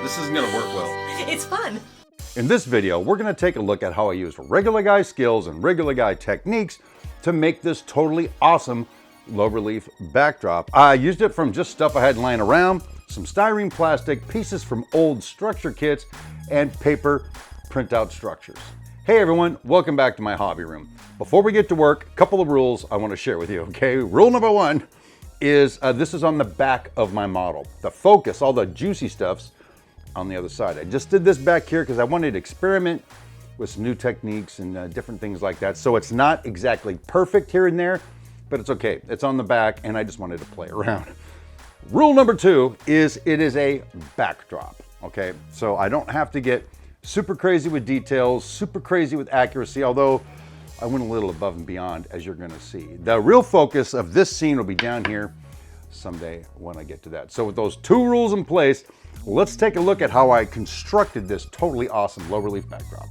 This isn't gonna work well. It's fun. In this video, we're gonna take a look at how I use regular guy skills and regular guy techniques to make this totally awesome low relief backdrop. I used it from just stuff I had lying around, some styrene plastic, pieces from old structure kits, and paper printout structures. Hey everyone, welcome back to my hobby room. Before we get to work, a couple of rules I want to share with you, okay? Rule number one is this is on the back of my model. The focus, all the juicy stuff's on the other side. I just did this back here because I wanted to experiment with some new techniques and different things like that. So it's not exactly perfect here and there, but it's okay. It's on the back and I just wanted to play around. Rule number two is it is a backdrop, okay? So I don't have to get super crazy with details, super crazy with accuracy, although I went a little above and beyond, as you're gonna see. The real focus of this scene will be down here someday when I get to that. So with those two rules in place, let's take a look at how I constructed this totally awesome low relief backdrop.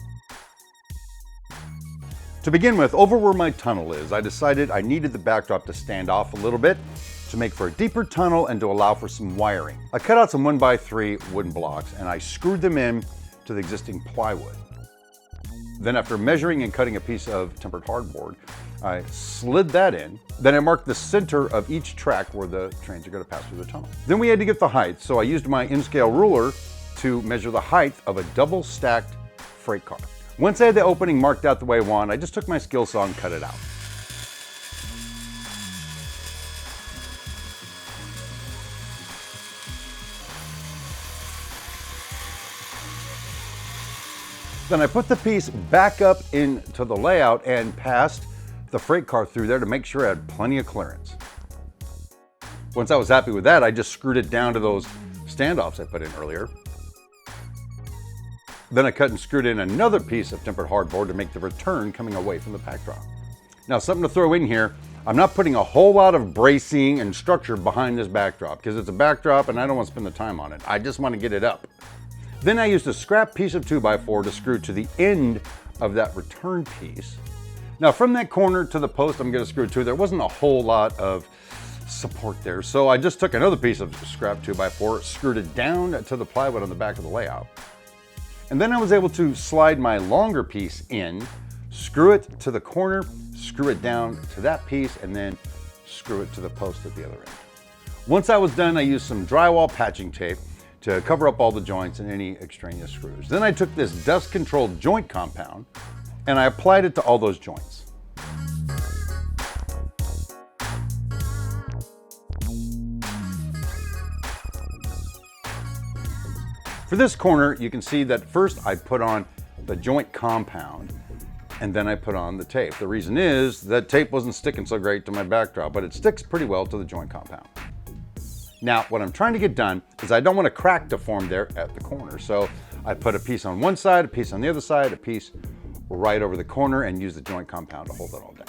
To begin with, over where my tunnel is, I decided I needed the backdrop to stand off a little bit to make for a deeper tunnel and to allow for some wiring. I cut out some 1x3 wooden blocks and I screwed them in to the existing plywood. Then after measuring and cutting a piece of tempered hardboard, I slid that in. Then I marked the center of each track where the trains are going to pass through the tunnel. Then we had to get the height, so I used my N-scale ruler to measure the height of a double stacked freight car. Once I had the opening marked out the way I want, I just took my skill saw and cut it out. Then I put the piece back up into the layout and passed the freight car through there to make sure I had plenty of clearance. Once I was happy with that, I just screwed it down to those standoffs I put in earlier. Then I cut and screwed in another piece of tempered hardboard to make the return coming away from the backdrop. Now, something to throw in here, I'm not putting a whole lot of bracing and structure behind this backdrop because it's a backdrop and I don't want to spend the time on it. I just want to get it up. Then I used a scrap piece of 2x4 to screw to the end of that return piece. Now from that corner to the post I'm going to screw to, there wasn't a whole lot of support there. So I just took another piece of scrap 2x4, screwed it down to the plywood on the back of the layout. And then I was able to slide my longer piece in, screw it to the corner, screw it down to that piece, and then screw it to the post at the other end. Once I was done, I used some drywall patching tape to cover up all the joints and any extraneous screws. Then I took this dust-controlled joint compound and I applied it to all those joints. For this corner, you can see that first I put on the joint compound and then I put on the tape. The reason is that tape wasn't sticking so great to my backdrop, but it sticks pretty well to the joint compound. Now, what I'm trying to get done is I don't want a crack to form there at the corner. So I put a piece on one side, a piece on the other side, a piece right over the corner, and use the joint compound to hold it all down.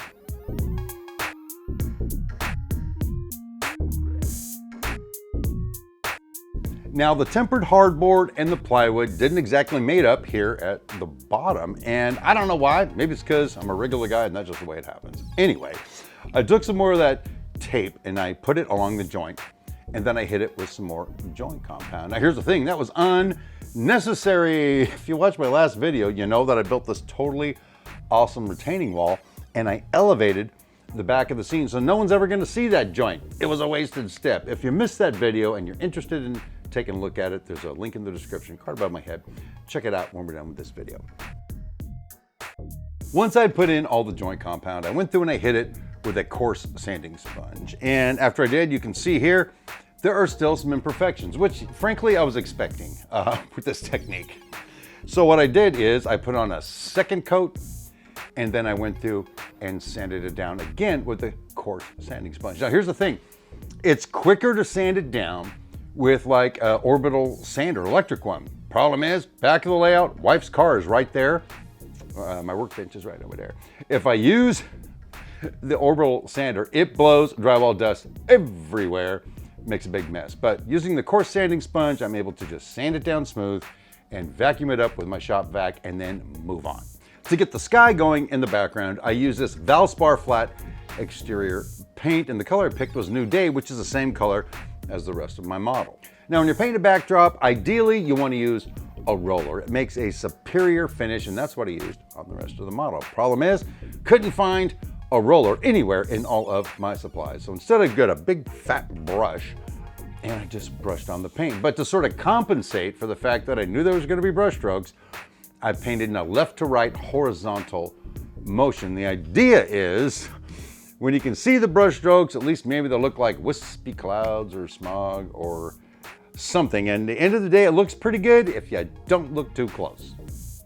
Now, the tempered hardboard and the plywood didn't exactly mate up here at the bottom, and I don't know why. Maybe it's because I'm a regular guy and that's just the way it happens. Anyway, I took some more of that tape and I put it along the joint, and then I hit it with some more joint compound. Now here's the thing, that was unnecessary. If you watched my last video, you know that I built this totally awesome retaining wall and I elevated the back of the scene so no one's ever gonna see that joint. It was a wasted step. If you missed that video and you're interested in taking a look at it, there's a link in the description, card above my head. Check it out when we're done with this video. Once I put in all the joint compound, I went through and I hit it with a coarse sanding sponge. And after I did, you can see here, there are still some imperfections, which frankly I was expecting with this technique. So what I did is I put on a second coat and then I went through and sanded it down again with a coarse sanding sponge. Now here's the thing, it's quicker to sand it down with like an orbital sander, electric one. Problem is, back of the layout, wife's car is right there. My workbench is right over there. If I use the orbital sander, it blows drywall dust everywhere, makes a big mess. But using the coarse sanding sponge, I'm able to just sand it down smooth and vacuum it up with my shop vac and then move on. To get the sky going in the background, I use this Valspar flat exterior paint, and the color I picked was New Day, which is the same color as the rest of my model. Now, when you're painting a backdrop, ideally you want to use a roller. It makes a superior finish, and that's what I used on the rest of the model. Problem is, couldn't find a roller anywhere in all of my supplies. So instead I got a big fat brush and I just brushed on the paint. But to sort of compensate for the fact that I knew there was going to be brush strokes, I painted in a left to right horizontal motion. The idea is, when you can see the brush strokes, at least maybe they'll look like wispy clouds or smog or something. And at the end of the day, it looks pretty good if you don't look too close.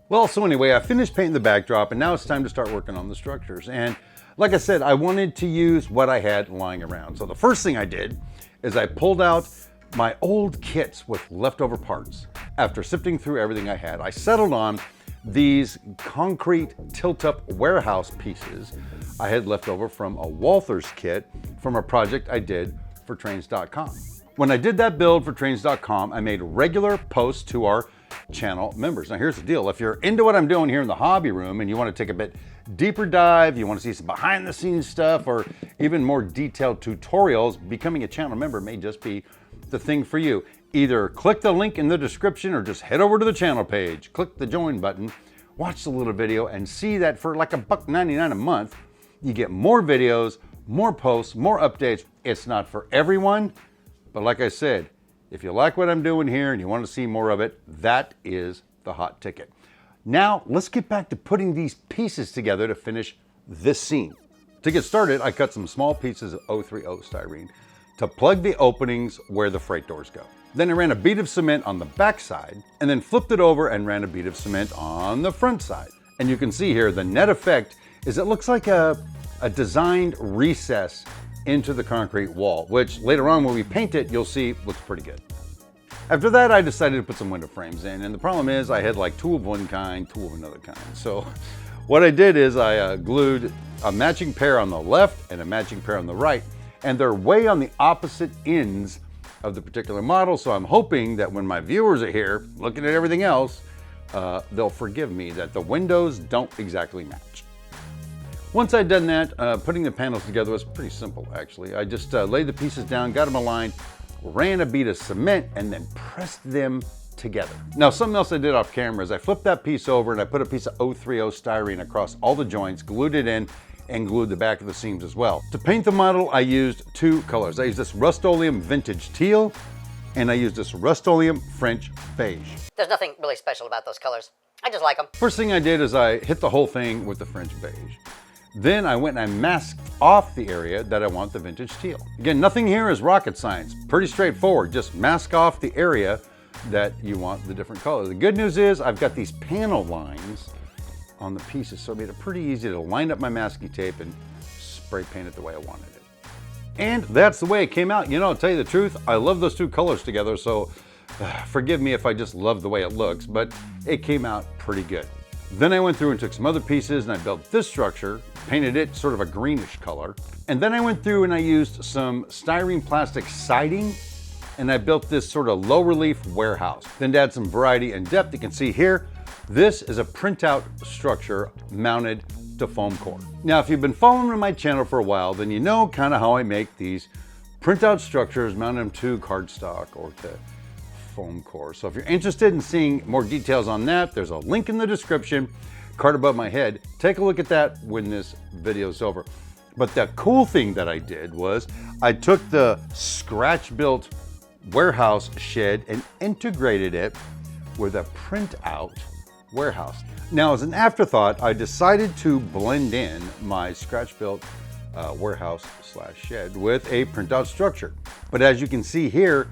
Well, so anyway, I finished painting the backdrop and now it's time to start working on the structures. And like I said, I wanted to use what I had lying around. So the first thing I did is I pulled out my old kits with leftover parts. After sifting through everything I had, I settled on these concrete tilt-up warehouse pieces I had left over from a Walther's kit from a project I did for trains.com. When I did that build for trains.com, I made regular posts to our channel members. Now here's the deal. If you're into what I'm doing here in the hobby room and you want to take a bit deeper dive, you want to see some behind the scenes stuff or even more detailed tutorials, becoming a channel member may just be the thing for you. Either click the link in the description or just head over to the channel page, click the join button, watch the little video and see that for like $1.99 a month, you get more videos, more posts, more updates. It's not for everyone, but like I said, if you like what I'm doing here and you want to see more of it, that is the hot ticket. Now, let's get back to putting these pieces together to finish this scene. To get started, I cut some small pieces of 030 styrene to plug the openings where the freight doors go. Then I ran a bead of cement on the back side and then flipped it over and ran a bead of cement on the front side. And you can see here, the net effect is it looks like a designed recess into the concrete wall, which later on when we paint it, you'll see looks pretty good. After that, I decided to put some window frames in, and the problem is I had like two of one kind, two of another kind. So what I did is I glued a matching pair on the left and a matching pair on the right, and they're way on the opposite ends of the particular model. So I'm hoping that when my viewers are here looking at everything else, they'll forgive me that the windows don't exactly match. Once I'd done that, putting the panels together was pretty simple actually. I just laid the pieces down, got them aligned, ran a bead of cement and then pressed them together. Now something else I did off camera is I flipped that piece over and I put a piece of 030 styrene across all the joints, glued it in, and glued the back of the seams as well. To paint the model, I used two colors. I used this Rust-Oleum Vintage Teal and I used this Rust-Oleum French Beige. There's nothing really special about those colors. I just like them. First thing I did is I hit the whole thing with the French Beige. Then I went and I masked off the area that I want the vintage teal. Again, nothing here is rocket science. Pretty straightforward. Just mask off the area that you want the different colors. The good news is I've got these panel lines on the pieces, so it made it pretty easy to line up my masking tape and spray paint it the way I wanted it. And that's the way it came out. You know, to tell you the truth, I love those two colors together, so forgive me if I just love the way it looks, but it came out pretty good. Then I went through and took some other pieces and I built this structure, painted it sort of a greenish color. And then I went through and I used some styrene plastic siding and I built this sort of low relief warehouse. Then to add some variety and depth, you can see here, this is a printout structure mounted to foam core. Now, if you've been following my channel for a while, then you know kind of how I make these printout structures, mount them to cardstock or to foam core. So if you're interested in seeing more details on that, there's a link in the description, card above my head. Take a look at that when this video's over. But the cool thing that I did was I took the scratch-built warehouse shed and integrated it with a printout warehouse. Now, as an afterthought, I decided to blend in my scratch-built warehouse / shed with a printout structure. But as you can see here,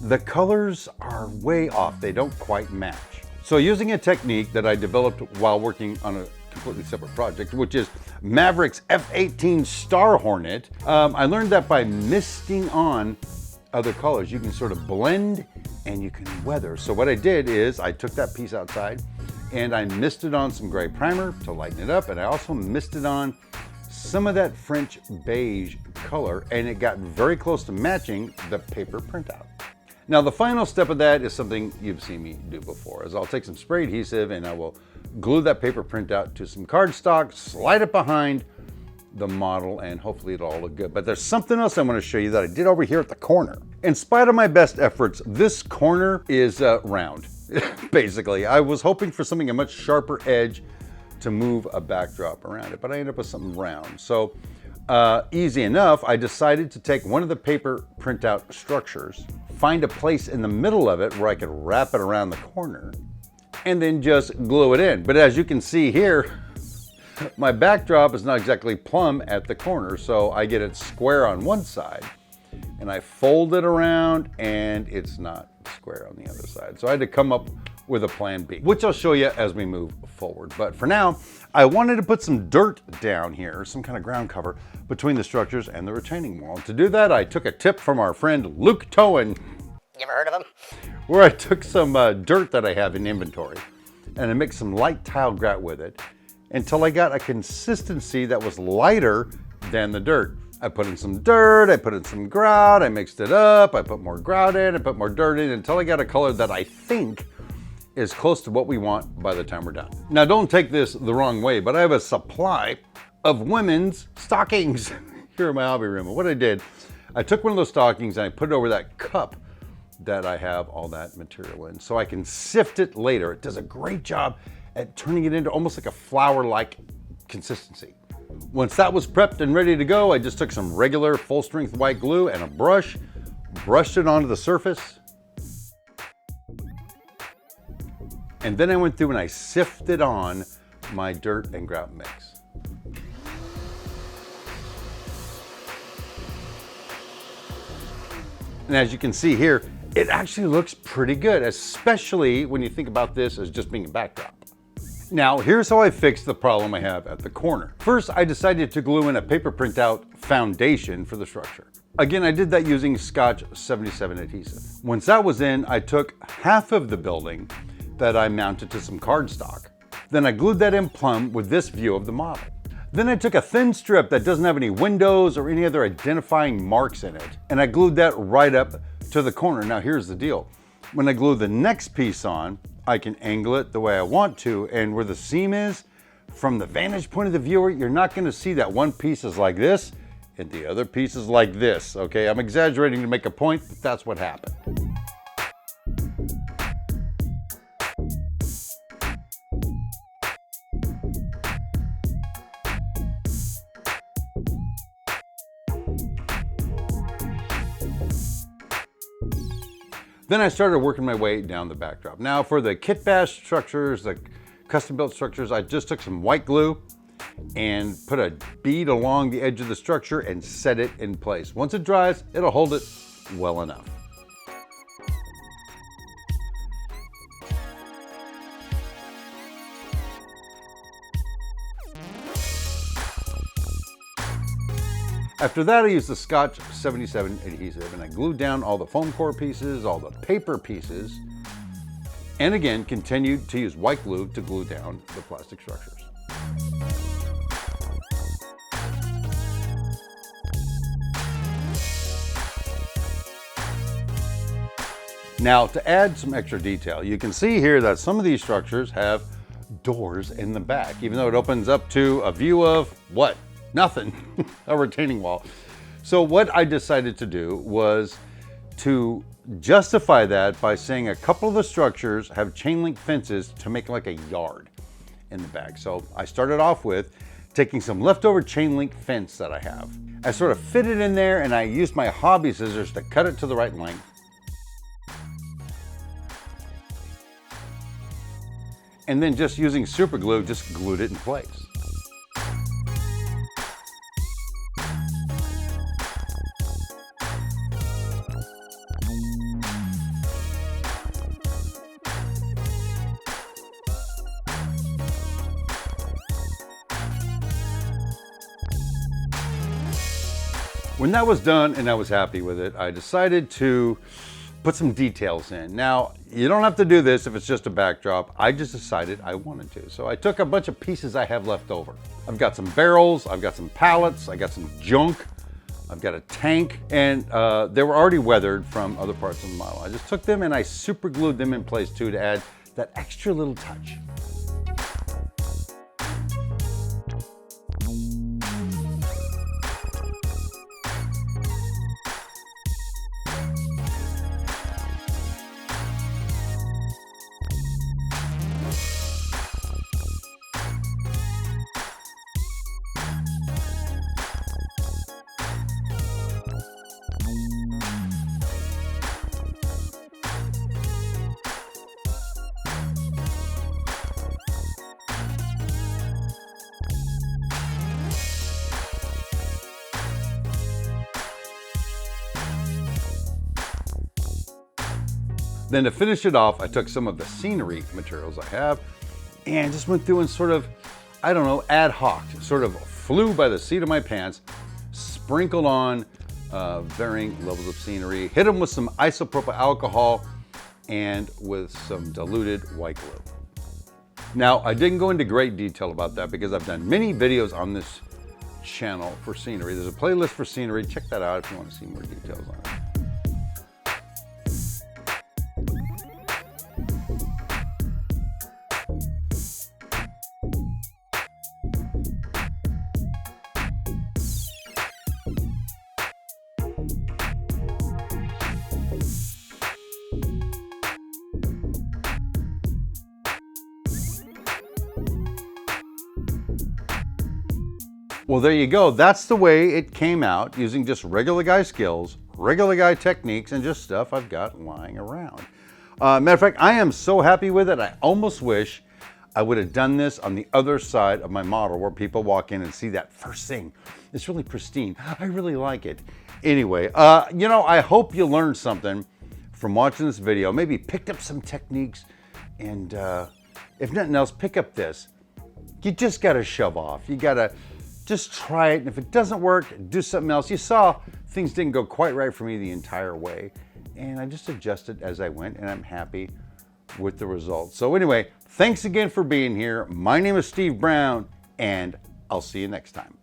the colors are way off. They don't quite match. So using a technique that I developed while working on a completely separate project, which is Maverick's F-18 Star Hornet, I learned that by misting on other colors, you can sort of blend and you can weather. So what I did is I took that piece outside and I misted on some gray primer to lighten it up. And I also misted on some of that French beige color, and it got very close to matching the paper printout. Now, the final step of that is something you've seen me do before, is I'll take some spray adhesive and I will glue that paper printout to some cardstock, slide it behind the model, and hopefully it'll all look good. But there's something else I want to show you that I did over here at the corner. In spite of my best efforts, this corner is round, basically. I was hoping for something a much sharper edge to move a backdrop around it, but I ended up with something round. So easy enough, I decided to take one of the paper printout structures, find a place in the middle of it where I could wrap it around the corner, and then just glue it in. But as you can see here, my backdrop is not exactly plumb at the corner, so I get it square on one side, and I fold it around, and it's not square on the other side. So I had to come up with a plan B, which I'll show you as we move forward. But for now, I wanted to put some dirt down here, some kind of ground cover between the structures and the retaining wall. To do that, I took a tip from our friend Luke Towen. You ever heard of him? Where I took some dirt that I have in inventory and I mixed some light tile grout with it until I got a consistency that was lighter than the dirt. I put in some dirt, I put in some grout, I mixed it up, I put more grout in, I put more dirt in until I got a color that I think is close to what we want by the time we're done. Now don't take this the wrong way, but I have a supply of women's stockings here in my hobby room. And what I did, I took one of those stockings and I put it over that cup that I have all that material in so I can sift it later. It does a great job at turning it into almost like a flour-like consistency. Once that was prepped and ready to go, I just took some regular full-strength white glue and a brush, brushed it onto the surface, and then I went through and I sifted on my dirt and grout mix. And as you can see here, it actually looks pretty good, especially when you think about this as just being a backdrop. Now, here's how I fixed the problem I have at the corner. First, I decided to glue in a paper printout foundation for the structure. Again, I did that using Scotch 77 adhesive. Once that was in, I took half of the building that I mounted to some cardstock. Then I glued that in plumb with this view of the model. Then I took a thin strip that doesn't have any windows or any other identifying marks in it, and I glued that right up to the corner. Now here's the deal. When I glue the next piece on, I can angle it the way I want to, and where the seam is, from the vantage point of the viewer, you're not gonna see that one piece is like this and the other piece is like this, okay? I'm exaggerating to make a point, but that's what happened. Then I started working my way down the backdrop. Now for the kit bash structures, the custom built structures, I just took some white glue and put a bead along the edge of the structure and set it in place. Once it dries, it'll hold it well enough. After that, I used the Scotch 77 adhesive and I glued down all the foam core pieces, all the paper pieces, and again, continued to use white glue to glue down the plastic structures. Now, to add some extra detail, you can see here that some of these structures have doors in the back, even though it opens up to a view of what? Nothing, a retaining wall. So what I decided to do was to justify that by saying a couple of the structures have chain link fences to make like a yard in the back. So I started off with taking some leftover chain link fence that I have. I sort of fit it in there and I used my hobby scissors to cut it to the right length. And then just using super glue, just glued it in place. When that was done and I was happy with it, I decided to put some details in. Now, you don't have to do this if it's just a backdrop. I just decided I wanted to. So I took a bunch of pieces I have left over. I've got some barrels, I've got some pallets, I got some junk, I've got a tank, and they were already weathered from other parts of the model. I just took them and I super glued them in place too to add that extra little touch. Then to finish it off, I took some of the scenery materials I have and just went through and sort of, I don't know, ad hoc, sort of flew by the seat of my pants, sprinkled on varying levels of scenery, hit them with some isopropyl alcohol and with some diluted white glue. Now, I didn't go into great detail about that because I've done many videos on this channel for scenery. There's a playlist for scenery. Check that out if you want to see more details on it. Well, there you go. That's the way it came out, using just regular guy skills, regular guy techniques, and just stuff I've got lying around. Matter of fact, I am so happy with it. I almost wish I would have done this on the other side of my model where people walk in and see that first thing. It's really pristine. I really like it. Anyway, you know, I hope you learned something from watching this video. Maybe picked up some techniques, and if nothing else, pick up this. You just got to shove off. You got to just try it, and if it doesn't work, do something else. You saw things didn't go quite right for me the entire way, and I just adjusted as I went, and I'm happy with the results. So anyway, thanks again for being here. My name is Steve Brown, and I'll see you next time.